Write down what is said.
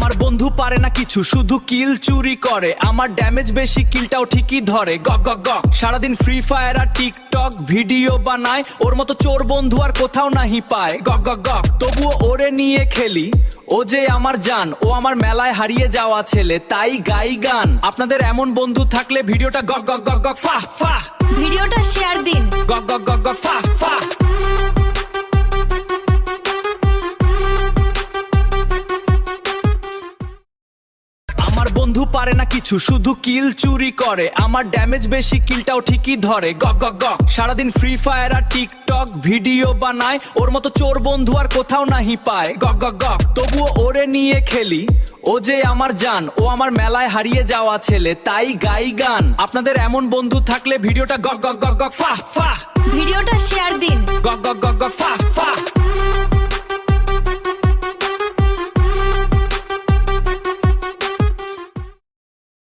আমার বন্ধু পারে না কিছু, শুধু কিল চুরি করে। আমার ড্যামেজ বেশি, কিলটাও ঠিকই ধরে। গক গক গক, সারাদিন ফ্রি ফায়ার আর টিকটক ভিডিও বানায়। ওর মতো চোর বন্ধু আর কোথাও নাহি পায়। গক গক গক, তবুও ওরে নিয়ে খেলি। ও যে আমার জান, ও আমার মেলায় হারিয়ে যাওয়া ছেলে, তাই গাই গান। আপনাদের এমন বন্ধু থাকলে ভিডিওটা গক গক গক গক ফা ফা, ভিডিওটা শেয়ার দিন। গক গক গক গক ফা ফা। আমার বন্ধু পারে না কিছু, শুধু কিল চুরি করে। আমার ড্যামেজ বেশি, কিলটাও ঠিকই ধরে। গক গক গক, সারাদিন ফ্রি ফায়ার আর টিকটক ভিডিও বানায়। ওর মতো চোর বন্ধু আর কোথাও নাহি পায়। গক গক গক, তবুও ওরে নিয়ে খেলি। ও যে আমার জান, ও আমার মেলায় হারিয়ে যাওয়া ছেলে, তাই গাই গান। আপনাদের এমন বন্ধু থাকলে ভিডিওটা গক গক গক গক ফা ফা, ভিডিওটা শেয়ার দিন। গক গক গক গক ফা ফা।